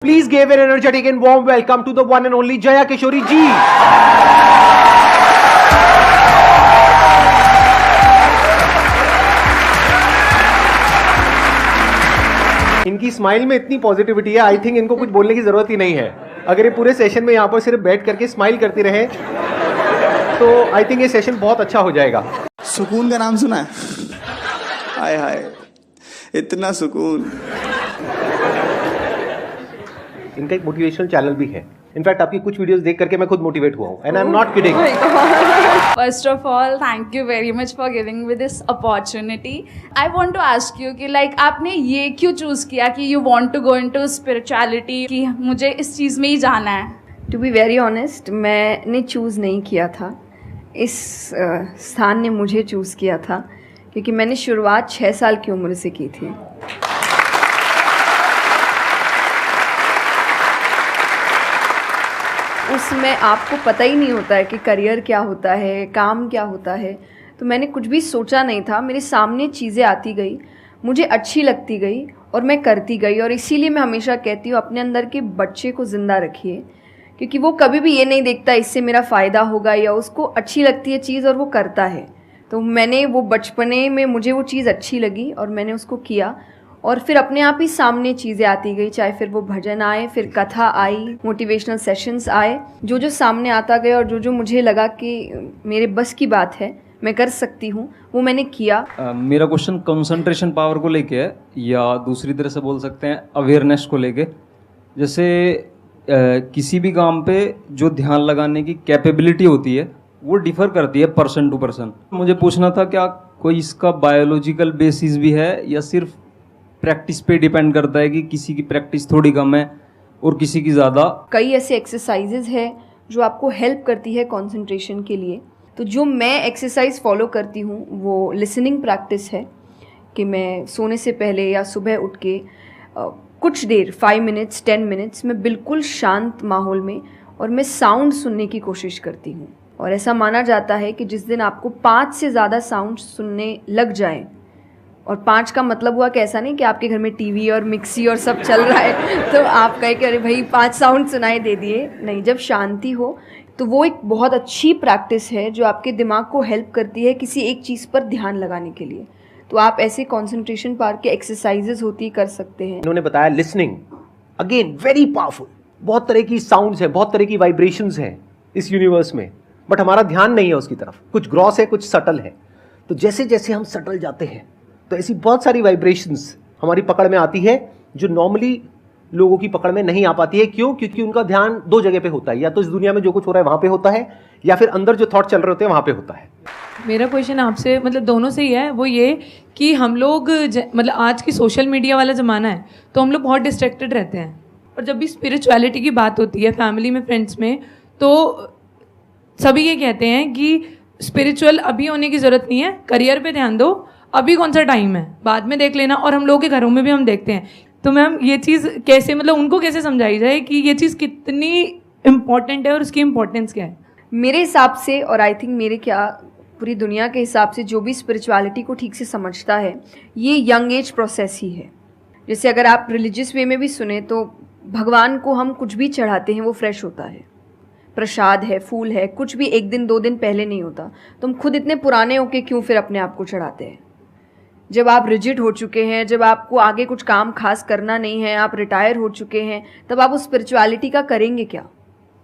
Please give an energetic and warm welcome to the one and only Jaya Kishori ji. इनकी smile में इतनी positivity है, I think इनको कुछ बोलने की जरूरत ही नहीं है। अगर ये पूरे सेशन में यहाँ पर सिर्फ बैठ करके स्माइल करती रहे तो आई थिंक ये सेशन बहुत अच्छा हो जाएगा। सुकून का नाम सुना है? हाय हाय, इतना सुकून। इनका एक मोटिवेशनल चैनल भी है। इनफैक्ट आपकी कुछ वीडियोस देख करके मैं खुद मोटिवेट हुआ हूँ, and I am not kidding. First of all, thank you very much for giving me this opportunity. I want to ask you कि like आपने ये क्यों चूज किया कि you want to go into spirituality, कि मुझे इस चीज़ में ही जाना है? To be very honest, मैंने चूज़ नहीं किया था, इस स्थान ने मुझे चूज़ किया था, क्योंकि मैंने शुरुआत 6 साल की उम्र से की थी। उसमें आपको पता ही नहीं होता है कि करियर क्या होता है, काम क्या होता है। तो मैंने कुछ भी सोचा नहीं था, मेरे सामने चीज़ें आती गई, मुझे अच्छी लगती गई और मैं करती गई। और इसीलिए मैं हमेशा कहती हूँ अपने अंदर के बच्चे को ज़िंदा रखिए, क्योंकि वो कभी भी ये नहीं देखता इससे मेरा फ़ायदा होगा, या उसको अच्छी लगती है चीज़ और वो करता है। तो मैंने वो बचपने में मुझे वो चीज़ अच्छी लगी और मैंने उसको किया, और फिर अपने आप ही सामने चीज़ें आती गई, चाहे फिर वो भजन आए, फिर कथा आई, मोटिवेशनल सेशंस आए, जो जो सामने आता गया और जो जो मुझे लगा कि मेरे बस की बात है, मैं कर सकती हूँ, वो मैंने किया। मेरा क्वेश्चन कंसंट्रेशन पावर को लेके है, या दूसरी तरह से बोल सकते हैं अवेयरनेस को लेके। जैसे किसी भी काम पे जो ध्यान लगाने की कैपेबिलिटी होती है वो डिफर करती है पर्सन टू पर्सन। मुझे पूछना था क्या कोई इसका बायोलॉजिकल बेसिस भी है, या सिर्फ प्रैक्टिस पे डिपेंड करता है कि किसी की प्रैक्टिस थोड़ी कम है और किसी की ज़्यादा? कई ऐसे एक्सरसाइजेज है जो आपको हेल्प करती है कंसंट्रेशन के लिए। तो जो मैं एक्सरसाइज फॉलो करती हूँ वो लिसनिंग प्रैक्टिस है, कि मैं सोने से पहले या सुबह उठ के कुछ देर 5 मिनट्स 10 मिनट्स मैं बिल्कुल शांत माहौल में और मैं साउंड सुनने की कोशिश करती हूँ। और ऐसा माना जाता है कि जिस दिन आपको 5 से ज़्यादा साउंड सुनने लग जाएं, और 5 का मतलब हुआ कि ऐसा नहीं कि आपके घर में टीवी और मिक्सी और सब चल रहा है तो आप कहे कि अरे भाई 5 साउंड सुनाई दे दिए, नहीं। जब शांति हो तो वो एक बहुत अच्छी प्रैक्टिस है जो आपके दिमाग को हेल्प करती है किसी एक चीज़ पर ध्यान लगाने के लिए। तो आप ऐसे कंसंट्रेशन पावर के एक्सरसाइजेज होती कर सकते हैं। इन्होंने बताया लिसनिंग, अगेन वेरी पावरफुल। बहुत तरह की साउंड्स हैं, बहुत तरह की वाइब्रेशंस हैं इस यूनिवर्स में, बट हमारा ध्यान नहीं है उसकी तरफ। कुछ ग्रॉस है, कुछ सटल है। तो जैसे जैसे हम सटल जाते हैं तो ऐसी बहुत सारी वाइब्रेशंस हमारी पकड़ में आती है जो नॉर्मली लोगों की पकड़ में नहीं आ पाती है। क्यों? क्योंकि उनका ध्यान 2 जगह पे होता है, या तो इस दुनिया में जो कुछ हो रहा है वहाँ पे होता है, या फिर अंदर जो थॉट चल रहे होते हैं वहाँ पे होता है। मेरा क्वेश्चन आपसे मतलब दोनों से ही है, वो ये कि हम लोग मतलब आज की सोशल मीडिया वाला ज़माना है तो हम लोग बहुत डिस्ट्रैक्टेड रहते हैं, और जब भी स्पिरिचुअलिटी की बात होती है फैमिली में, फ्रेंड्स में, तो सभी ये कहते हैं कि स्पिरिचुअल अभी होने की ज़रूरत नहीं है, करियर पे ध्यान दो, अभी कौन सा टाइम है, बाद में देख लेना। और हम लोगों के घरों में भी हम देखते हैं। तो मैम ये चीज़ कैसे, मतलब उनको कैसे समझाई जाए कि ये चीज़ कितनी इम्पॉर्टेंट है और उसकी इम्पोर्टेंस क्या है? मेरे हिसाब से, और आई थिंक मेरे क्या पूरी दुनिया के हिसाब से, जो भी स्पिरिचुअलिटी को ठीक से समझता है, ये यंग एज प्रोसेस ही है। जैसे अगर आप रिलीजियस वे में भी सुने तो भगवान को हम कुछ भी चढ़ाते हैं वो फ्रेश होता है, प्रसाद है, फूल है, कुछ भी 1 दिन 2 दिन पहले नहीं होता। तो हम खुद इतने पुराने होके क्यों फिर अपने आप को चढ़ाते हैं? जब आप रिजिड हो चुके हैं, जब आपको आगे कुछ काम खास करना नहीं है, आप रिटायर हो चुके हैं, तब आप उस स्पिरिचुअलिटी का करेंगे क्या?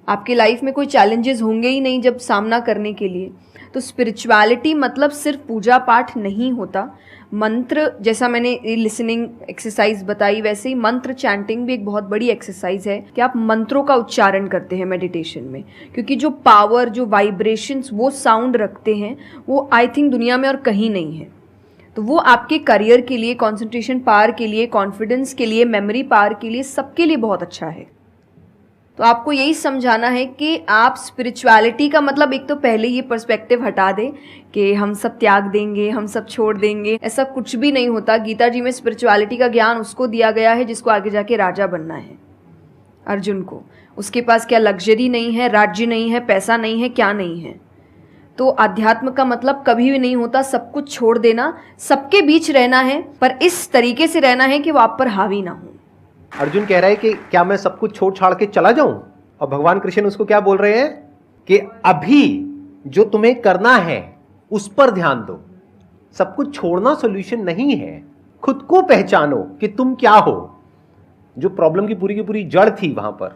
आपके लाइफ में कोई चैलेंजेस होंगे ही नहीं जब सामना करने के लिए। तो स्पिरिचुअलिटी मतलब सिर्फ पूजा पाठ नहीं होता। मंत्र, जैसा मैंने लिसनिंग एक्सरसाइज बताई, वैसे ही मंत्र चैंटिंग भी एक बहुत बड़ी एक्सरसाइज है कि आप मंत्रों का उच्चारण करते हैं मेडिटेशन में, क्योंकि जो पावर, जो वाइब्रेशंस वो साउंड रखते हैं, वो आई थिंक दुनिया में और कहीं नहीं है। तो वो आपके करियर के लिए, कंसंट्रेशन पावर के लिए, कॉन्फिडेंस के लिए, मेमोरी पावर के लिए, सबके लिए बहुत अच्छा है। तो आपको यही समझाना है कि आप स्पिरिचुअलिटी का मतलब, एक तो पहले ये पर्सपेक्टिव हटा दें कि हम सब त्याग देंगे, हम सब छोड़ देंगे। ऐसा कुछ भी नहीं होता। गीता जी में स्पिरिचुअलिटी का ज्ञान उसको दिया गया है जिसको आगे जाके राजा बनना है, अर्जुन को। उसके पास क्या लग्जरी नहीं है, राज्य नहीं है, पैसा नहीं है, क्या नहीं है। तो अध्यात्म का मतलब कभी भी नहीं होता सब कुछ छोड़ देना, सबके बीच रहना है, पर इस तरीके से रहना है कि वो आप पर हावी ना हो। अर्जुन कह रहा है कि क्या मैं सब कुछ छोड़ छाड़ के चला जाऊं, और भगवान कृष्ण उसको क्या बोल रहे हैं कि अभी जो तुम्हें करना है उस पर ध्यान दो। सब कुछ छोड़ना सॉल्यूशन नहीं है, खुद को पहचानो कि तुम क्या हो। जो प्रॉब्लम की पूरी जड़ थी वहां पर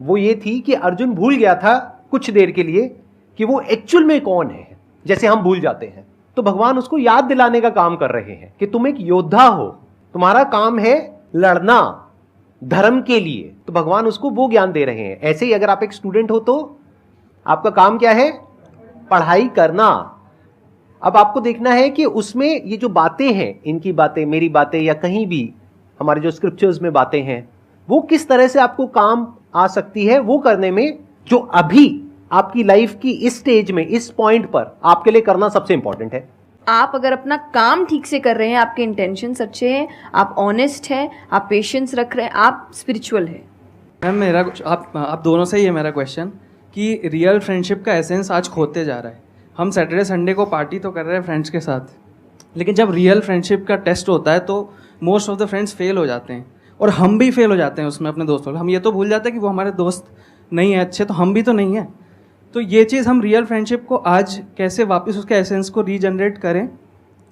वो ये थी कि अर्जुन भूल गया था कुछ देर के लिए कि वो एक्चुअल में कौन है, जैसे हम भूल जाते हैं। तो भगवान उसको याद दिलाने का काम कर रहे हैं कि तुम एक योद्धा हो, तुम्हारा काम है लड़ना धर्म के लिए। तो भगवान उसको वो ज्ञान दे रहे हैं। ऐसे ही अगर आप एक स्टूडेंट हो तो आपका काम क्या है, पढ़ाई करना। अब आपको देखना है कि उसमें ये जो बातें हैं, इनकी बातें, मेरी बातें, या कहीं भी हमारे जो स्क्रिप्चर्स में बातें हैं, वो किस तरह से आपको काम आ सकती है वो करने में, जो अभी आपकी लाइफ की इस स्टेज में, इस पॉइंट पर आपके लिए करना सबसे इंपॉर्टेंट है। आप अगर अपना काम ठीक से कर रहे हैं, आपके इंटेंशंस अच्छे हैं, आप ऑनेस्ट हैं, आप पेशेंस रख रहे हैं, आप स्पिरिचुअल हैं। मैम मेरा कुछ आप दोनों से ही है मेरा क्वेश्चन कि रियल फ्रेंडशिप का एसेंस आज खोते जा रहा है। हम सैटरडे संडे को पार्टी तो कर रहे हैं फ्रेंड्स के साथ, लेकिन जब रियल फ्रेंडशिप का टेस्ट होता है तो most of the friends fail हो जाते हैं, और हम भी फेल हो जाते हैं उसमें अपने दोस्तों। हम ये तो भूल जाते हैं कि वो हमारे दोस्त नहीं है अच्छे, तो हम भी तो नहीं हैं। तो ये चीज़ हम रियल फ्रेंडशिप को आज कैसे वापस उसके एसेंस को रीजनरेट करें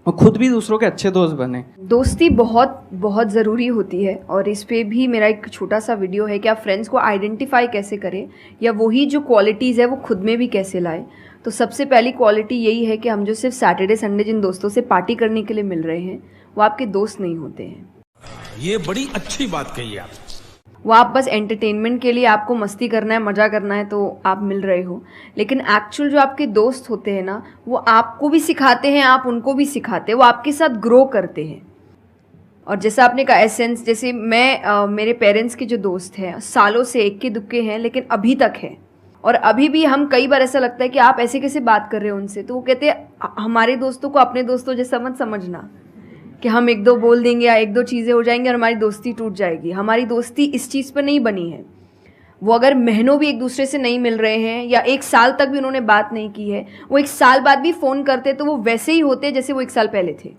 और खुद भी दूसरों के अच्छे दोस्त बने। दोस्ती बहुत बहुत ज़रूरी होती है, और इस पे भी मेरा एक छोटा सा वीडियो है कि आप फ्रेंड्स को आइडेंटिफाई कैसे करें, या वही जो क्वालिटीज़ है वो खुद में भी कैसे लाएं। तो सबसे पहली क्वालिटी यही है कि हम जो सिर्फ सैटरडे संडे जिन दोस्तों से पार्टी करने के लिए मिल रहे हैं वो आपके दोस्त नहीं होते हैं। ये बड़ी अच्छी बात कही आप। वो आप बस एंटरटेनमेंट के लिए, आपको मस्ती करना है, मज़ा करना है तो आप मिल रहे हो, लेकिन एक्चुअल जो आपके दोस्त होते हैं ना, वो आपको भी सिखाते हैं, आप उनको भी सिखाते हैं, वो आपके साथ ग्रो करते हैं। और जैसा आपने कहा एसेंस, जैसे मैं मेरे पेरेंट्स के जो दोस्त हैं सालों से इक्के दुक्के हैं, लेकिन अभी तक है, और अभी भी हम कई बार ऐसा लगता है कि आप ऐसे कैसे बात कर रहे हो उनसे, तो वो कहते हैं हमारे दोस्तों को अपने दोस्तों जैसा मत समझना कि हम एक दो बोल देंगे या एक दो चीज़ें हो जाएंगी और हमारी दोस्ती टूट जाएगी। हमारी दोस्ती इस चीज़ पर नहीं बनी है। वो अगर महीनों भी एक दूसरे से नहीं मिल रहे हैं या एक साल तक भी उन्होंने बात नहीं की है, वो एक साल बाद भी फ़ोन करते तो वो वैसे ही होते जैसे वो एक साल पहले थे,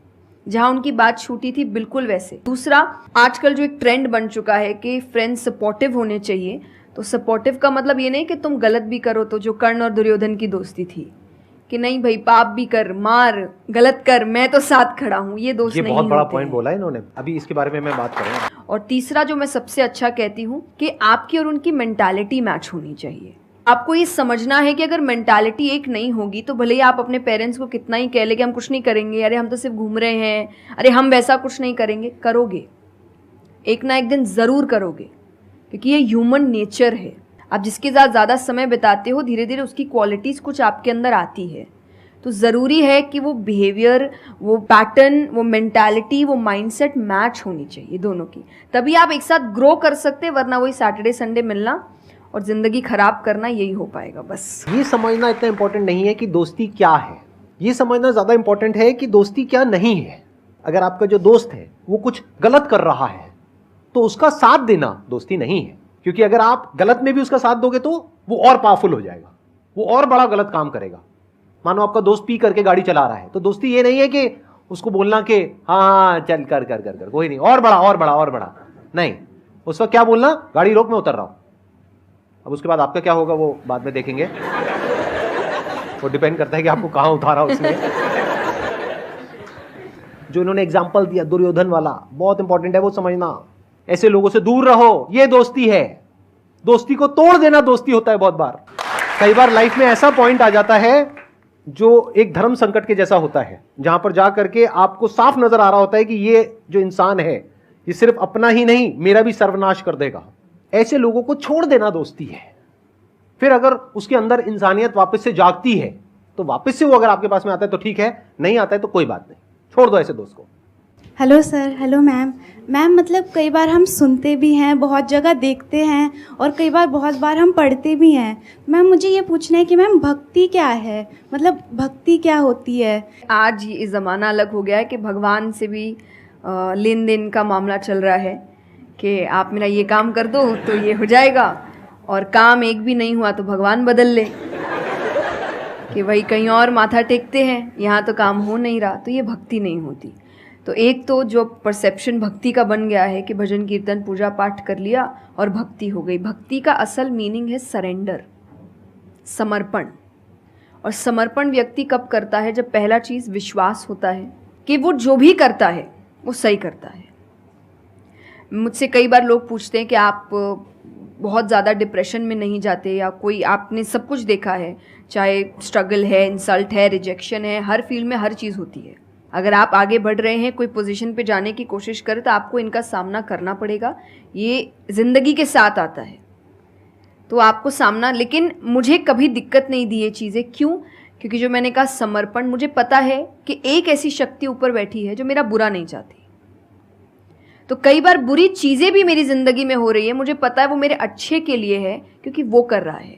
जहाँ उनकी बात छूटी थी, बिल्कुल वैसे। दूसरा, आजकल जो एक ट्रेंड बन चुका है कि फ्रेंड्स सपोर्टिव होने चाहिए, तो सपोर्टिव का मतलब ये नहीं कि तुम गलत भी करो, तो जो कर्ण और दुर्योधन की दोस्ती थी कि नहीं भाई पाप भी कर, मार, गलत कर, मैं तो साथ खड़ा हूँ, ये दोस्त नहीं होते। बहुत बड़ा पॉइंट बोला इन्होंने, अभी इसके बारे में मैं बात करूँगा। और तीसरा जो मैं सबसे अच्छा कहती हूँ कि आपकी और उनकी मेंटालिटी मैच होनी चाहिए। आपको ये समझना है कि अगर मेंटालिटी एक नहीं होगी तो भले ही आप अपने पेरेंट्स को कितना ही कह ले कि हम कुछ नहीं करेंगे, अरे हम तो सिर्फ घूम रहे हैं, अरे हम वैसा कुछ नहीं करेंगे, करोगे, एक ना एक दिन ज़रूर करोगे, क्योंकि ये ह्यूमन नेचर है। आप जिसके साथ ज़्यादा समय बिताते हो, धीरे धीरे उसकी क्वालिटीज़ कुछ आपके अंदर आती है। तो ज़रूरी है कि वो बिहेवियर, वो पैटर्न, वो मेंटालिटी, वो माइंडसेट मैच होनी चाहिए दोनों की, तभी आप एक साथ ग्रो कर सकते हैं। वरना वही सैटरडे संडे मिलना और ज़िंदगी ख़राब करना, यही हो पाएगा बस। ये समझना इतना इंपॉर्टेंट नहीं है कि दोस्ती क्या है, ये समझना ज़्यादा इंपॉर्टेंट है कि दोस्ती क्या नहीं है। अगर आपका जो दोस्त है वो कुछ गलत कर रहा है तो उसका साथ देना दोस्ती नहीं है, क्योंकि अगर आप गलत में भी उसका साथ दोगे तो वो और पावरफुल हो जाएगा, वो और बड़ा गलत काम करेगा। मानो आपका दोस्त पी करके गाड़ी चला रहा है, तो दोस्ती ये नहीं है कि उसको बोलना कि हाँ चल कर कर कर कर कोई नहीं, और बड़ा और बड़ा और बड़ा नहीं। उस वक्त क्या बोलना, गाड़ी रोक, मैं उतर रहा हूं। अब उसके बाद आपका क्या होगा वो बाद में देखेंगे, वो डिपेंड करता है कि आपको कहाँ उतारा उसने। जो इन्होंने एग्जाम्पल दिया दुर्योधन वाला, बहुत इंपॉर्टेंट है वो समझना। ऐसे लोगों से दूर रहो, ये दोस्ती है। दोस्ती को तोड़ देना दोस्ती होता है बहुत बार। कई बार लाइफ में ऐसा पॉइंट आ जाता है जो एक धर्म संकट के जैसा होता है, जहां पर जा करके आपको साफ नजर आ रहा होता है कि ये जो इंसान है ये सिर्फ अपना ही नहीं मेरा भी सर्वनाश कर देगा। ऐसे लोगों को छोड़ देना दोस्ती है। फिर अगर उसके अंदर इंसानियत वापस से जागती है तो वापस से वो अगर आपके पास में आता है तो ठीक है, नहीं आता है तो कोई बात नहीं, छोड़ दो ऐसे दोस्त को। Hello sir, hello ma'am. Ma'am मतलब कई बार हम सुनते भी हैं, बहुत जगह देखते हैं, और कई बार बहुत बार हम पढ़ते भी हैं। मैम मुझे ये पूछना है कि मैम भक्ति क्या है, मतलब भक्ति क्या होती है? आज ये ज़माना अलग हो गया है कि भगवान से भी लेन देन का मामला चल रहा है कि आप मेरा ये काम कर दो तो ये हो जाएगा, और काम एक भी नहीं हुआ तो भगवान बदल ले, कि भाई कहीं और माथा टेकते हैं, यहाँ तो काम हो नहीं रहा। तो ये भक्ति नहीं होती। तो एक तो जो परसेप्शन भक्ति का बन गया है कि भजन कीर्तन पूजा पाठ कर लिया और भक्ति हो गई। भक्ति का असल मीनिंग है सरेंडर, समर्पण। और समर्पण व्यक्ति कब करता है? जब पहला चीज़ विश्वास होता है कि वो जो भी करता है वो सही करता है। मुझसे कई बार लोग पूछते हैं कि आप बहुत ज़्यादा डिप्रेशन में नहीं जाते, या कोई आपने सब कुछ देखा है, चाहे स्ट्रगल है, इंसल्ट है, रिजेक्शन है, हर फील्ड में हर चीज़ होती है। अगर आप आगे बढ़ रहे हैं, कोई पोजीशन पे जाने की कोशिश करें, तो आपको इनका सामना करना पड़ेगा। ये ज़िंदगी के साथ आता है, तो आपको सामना। लेकिन मुझे कभी दिक्कत नहीं दी ये चीज़ें। क्यों? क्योंकि जो मैंने कहा समर्पण, मुझे पता है कि एक ऐसी शक्ति ऊपर बैठी है जो मेरा बुरा नहीं चाहती। तो कई बार बुरी चीज़ें भी मेरी ज़िंदगी में हो रही है, मुझे पता है वो मेरे अच्छे के लिए है, क्योंकि वो कर रहा है।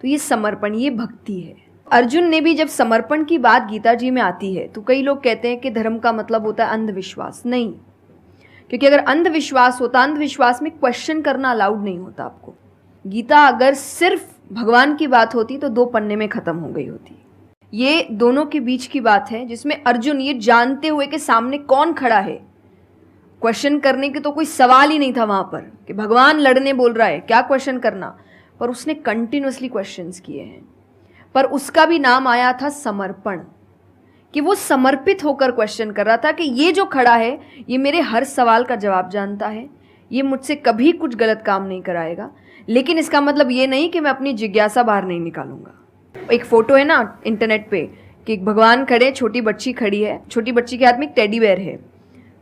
तो ये समर्पण, ये भक्ति है। अर्जुन ने भी जब समर्पण की बात गीता जी में आती है, तो कई लोग कहते हैं कि धर्म का मतलब होता है अंधविश्वास। नहीं, क्योंकि अगर अंधविश्वास होता, अंधविश्वास में क्वेश्चन करना अलाउड नहीं होता आपको। गीता अगर सिर्फ भगवान की बात होती तो 2 पन्ने में ख़त्म हो गई होती। ये दोनों के बीच की बात है, जिसमें अर्जुन ये जानते हुए कि सामने कौन खड़ा है, क्वेश्चन करने की तो कोई सवाल ही नहीं था वहाँ पर कि भगवान लड़ने बोल रहा है, क्या क्वेश्चन करना। पर उसने कंटिन्यूअसली क्वेश्चंस किए हैं, पर उसका भी नाम आया था समर्पण, कि वो समर्पित होकर क्वेश्चन कर रहा था कि ये जो खड़ा है ये मेरे हर सवाल का जवाब जानता है, ये मुझसे कभी कुछ गलत काम नहीं कराएगा। लेकिन इसका मतलब ये नहीं कि मैं अपनी जिज्ञासा बाहर नहीं निकालूंगा। एक फ़ोटो है ना इंटरनेट पे कि भगवान खड़े, छोटी बच्ची खड़ी है, छोटी बच्ची के हाथ में एक टेडी बेयर है,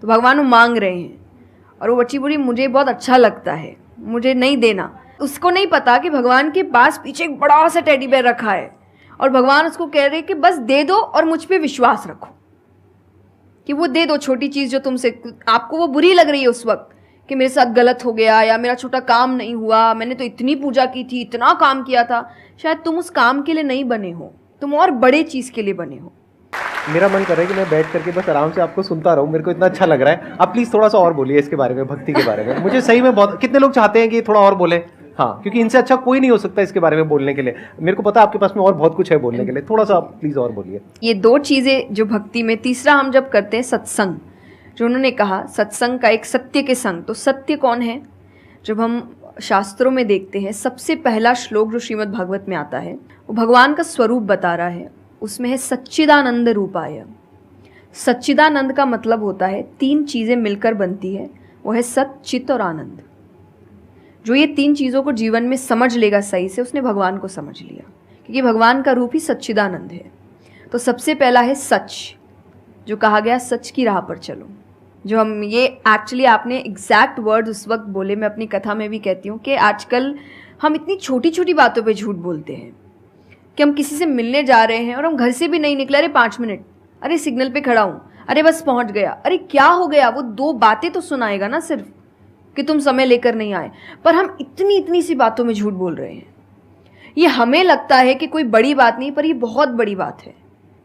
तो भगवान वो मांग रहे हैं और वो बच्ची बोली मुझे बहुत अच्छा लगता है, मुझे नहीं देना। उसको नहीं पता कि भगवान के पास पीछे एक बड़ा सा टेडी बेयर रखा है और भगवान उसको कह रहे कि बस दे दो और मुझ पे विश्वास रखो कि वो दे दो छोटी चीज़ जो तुमसे, आपको वो बुरी लग रही है उस वक्त कि मेरे साथ गलत हो गया या मेरा छोटा काम नहीं हुआ, मैंने तो इतनी पूजा की थी, इतना काम किया था। शायद तुम उस काम के लिए नहीं बने हो, तुम और बड़े चीज़ के लिए बने हो। मेरा मन कर रहा है कि मैं बैठ करके बस आराम से आपको सुनता रहूं, मेरे को इतना अच्छा लग रहा है। आप प्लीज़ थोड़ा सा और बोलिए इसके बारे में, भक्ति के बारे में। मुझे सही में बहुत, कितने लोग चाहते हैं कि थोड़ा और बोले? हाँ, क्योंकि इनसे अच्छा कोई नहीं हो सकता इसके बारे में बोलने के लिए। मेरे को पता है आपके पास में और बहुत कुछ है बोलने के लिए, थोड़ा सा आप प्लीज़ और बोलिए। ये 2 चीज़ें जो भक्ति में, तीसरा हम जब करते हैं सत्संग, जो उन्होंने कहा सत्संग का एक सत्य के संग, तो सत्य कौन है? जब हम शास्त्रों में देखते हैं, सबसे पहला श्लोक जो श्रीमद् भागवत में आता है वो भगवान का स्वरूप बता रहा है। उसमें है सच्चिदानंद रूपाय। सच्चिदानंद का मतलब होता है 3 चीज़ें मिलकर बनती है, वो है सत, चित और आनंद। जो ये 3 चीज़ों को जीवन में समझ लेगा सही से, उसने भगवान को समझ लिया, क्योंकि भगवान का रूप ही सच्चिदानंद है। तो सबसे पहला है सच, जो कहा गया सच की राह पर चलो। जो हम ये एक्चुअली आपने एग्जैक्ट वर्ड उस वक्त बोले, मैं अपनी कथा में भी कहती हूँ कि आजकल हम इतनी छोटी छोटी बातों पे झूठ बोलते हैं कि हम किसी से मिलने जा रहे हैं और हम घर से भी नहीं निकले, अरे 5 मिनट, अरे सिग्नल पे खड़ा हूँ, अरे बस पहुँच गया, अरे क्या हो गया। वो 2 बातें तो सुनाएगा ना सिर्फ कि तुम समय लेकर नहीं आए, पर हम इतनी इतनी सी बातों में झूठ बोल रहे हैं। ये हमें लगता है कि कोई बड़ी बात नहीं, पर ये बहुत बड़ी बात है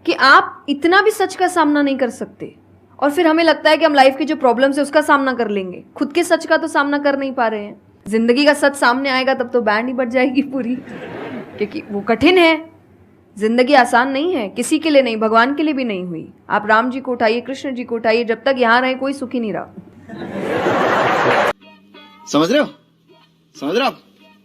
कि आप इतना भी सच का सामना नहीं कर सकते, और फिर हमें लगता है कि हम लाइफ की जो प्रॉब्लम्स है उसका सामना कर लेंगे, खुद के सच का तो सामना कर नहीं पा रहे हैं। जिंदगी का सच सामने आएगा तब तो बैंड ही बज जाएगी पूरी, क्योंकि वो कठिन है। जिंदगी आसान नहीं है, किसी के लिए नहीं, भगवान के लिए भी नहीं हुई। आप राम जी को उठाइए, कृष्ण जी को उठाइए, जब तक यहाँ रहे कोई सुखी नहीं रहा। समझ रहे हो? समझ रहे हो आप?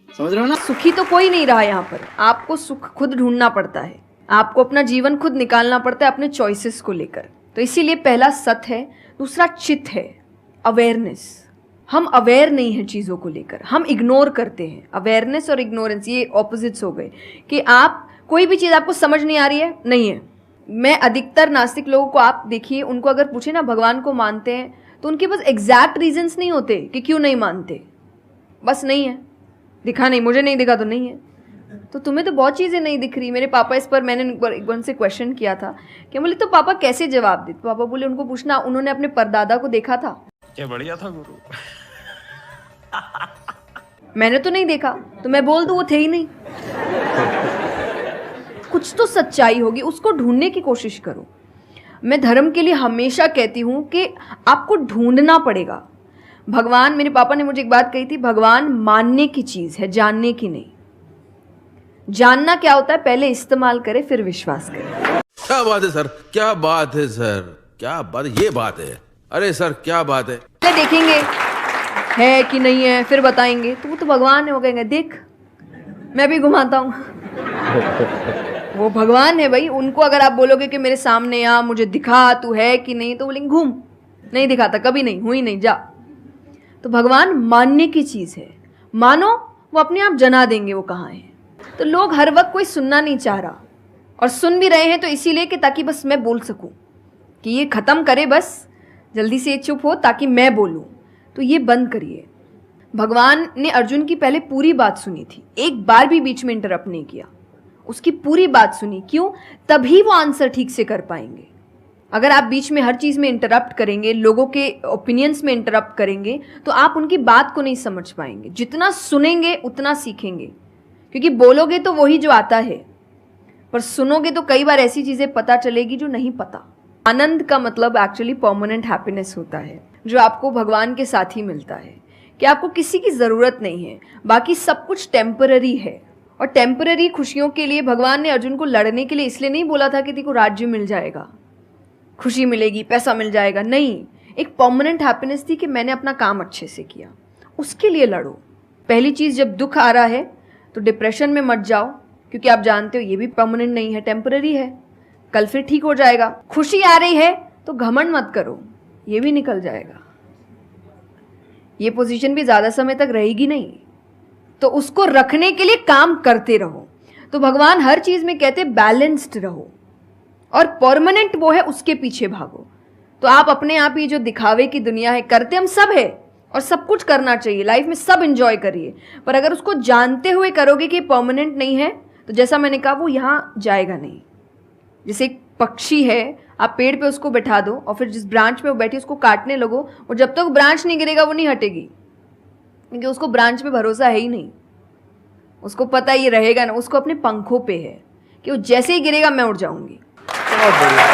समझ रहे हो ना? सुखी तो कोई नहीं रहा यहाँ पर। आपको सुख खुद ढूंढना पड़ता है, आपको अपना जीवन खुद निकालना पड़ता है अपने चॉइसेस को लेकर। तो इसीलिए पहला सत है, दूसरा चित है, अवेयरनेस। हम अवेयर नहीं हैं चीज़ों को लेकर, हम इग्नोर करते हैं। अवेयरनेस और इग्नोरेंस ये ऑपोजिट्स हो गए कि आप कोई भी चीज़ आपको समझ नहीं आ रही है, नहीं है। मैं अधिकतर नास्तिक लोगों को आप देखिए, उनको अगर पूछे ना भगवान को मानते हैं, तो उनके पास एग्जैक्ट रीजंस नहीं होते कि क्यों नहीं मानते, बस नहीं है, दिखा नहीं, मुझे नहीं दिखा तो नहीं है। तो तुम्हें तो बहुत चीज़ें नहीं दिख रही। मेरे पापा इस पर मैंने एक बार उनसे क्वेश्चन किया था कि बोले तो पापा कैसे जवाब दे, तो पापा बोले उनको पूछना उन्होंने अपने परदादा को देखा था क्या बढ़िया था गुरु। मैंने तो नहीं देखा, तो मैं बोल दूं वो थे ही नहीं। कुछ तो सच्चाई होगी, उसको ढूंढने की कोशिश करो। मैं धर्म के लिए हमेशा कहती हूँ कि आपको ढूंढना पड़ेगा। भगवान, मेरे पापा ने मुझे एक बात कही थी, भगवान मानने की चीज़ है, जानने की नहीं। जानना क्या होता है, पहले इस्तेमाल करे फिर विश्वास करे। क्या बात है सर, क्या बात है सर, क्या बात, ये बात है? अरे सर क्या बात है? पहले देखेंगे है कि नहीं है, फिर बताएंगे। तो वो तो भगवान है, वो कहेंगे देख मैं भी घुमाता हूँ। वो भगवान है भाई, उनको अगर आप बोलोगे कि मेरे सामने आ, मुझे दिखा तू है कि नहीं, तो बोलेंगे घूम, नहीं दिखाता, कभी नहीं हुई, नहीं जा। तो भगवान मानने की चीज़ है, मानो वो अपने आप जना देंगे वो कहाँ है। तो लोग हर वक्त कोई सुनना नहीं चाह रहा, और सुन भी रहे हैं तो इसीलिए कि ताकि बस मैं बोल सकूं, कि ये ख़त्म करे, बस जल्दी से ये चुप हो ताकि मैं बोलूं। तो ये बंद करिए। भगवान ने अर्जुन की पहले पूरी बात सुनी थी, एक बार भी बीच में इंटरप्ट नहीं किया, उसकी पूरी बात सुनी। क्यों? तभी वो आंसर ठीक से कर पाएंगे। अगर आप बीच में हर चीज़ में इंटरप्ट करेंगे, लोगों के ओपिनियंस में इंटरप्ट करेंगे, तो आप उनकी बात को नहीं समझ पाएंगे। जितना सुनेंगे उतना सीखेंगे, क्योंकि बोलोगे तो वही जो आता है, पर सुनोगे तो कई बार ऐसी चीज़ें पता चलेगी जो नहीं पता। आनंद का मतलब एक्चुअली परमानेंट हैप्पीनेस होता है, जो आपको भगवान के साथ ही मिलता है, कि आपको किसी की ज़रूरत नहीं है, बाकी सब कुछ टेम्पररी है। और टेम्पररी खुशियों के लिए भगवान ने अर्जुन को लड़ने के लिए इसलिए नहीं बोला था कि तेको राज्य मिल जाएगा, खुशी मिलेगी, पैसा मिल जाएगा, नहीं। एक परमानेंट हैप्पीनेस थी कि मैंने अपना काम अच्छे से किया, उसके लिए लड़ो। पहली चीज़, जब दुख आ रहा है तो डिप्रेशन में मत जाओ, क्योंकि आप जानते हो ये भी परमानेंट नहीं है, टेम्पररी है, कल फिर ठीक हो जाएगा। खुशी आ रही है तो घमंड मत करो, ये भी निकल जाएगा, ये पोजीशन भी ज़्यादा समय तक रहेगी नहीं, तो उसको रखने के लिए काम करते रहो। तो भगवान हर चीज़ में कहते बैलेंस्ड रहो, और परमानेंट वो है उसके पीछे भागो। तो आप अपने आप ही जो दिखावे की दुनिया है, करते हम सब है, और सब कुछ करना चाहिए लाइफ में, सब एंजॉय करिए, पर अगर उसको जानते हुए करोगे कि परमानेंट नहीं है, तो जैसा मैंने कहा वो यहाँ जाएगा नहीं। जैसे एक पक्षी है, आप पेड़ पे उसको बैठा दो और फिर जिस ब्रांच पे वो बैठी उसको काटने लगो, और जब तक ब्रांच नहीं गिरेगा वो नहीं हटेगी, क्योंकि उसको ब्रांच पे भरोसा है ही नहीं। उसको पता ये रहेगा ना, उसको अपने पंखों पे है कि वो जैसे ही गिरेगा मैं उड़ जाऊंगी। बहुत बढ़िया।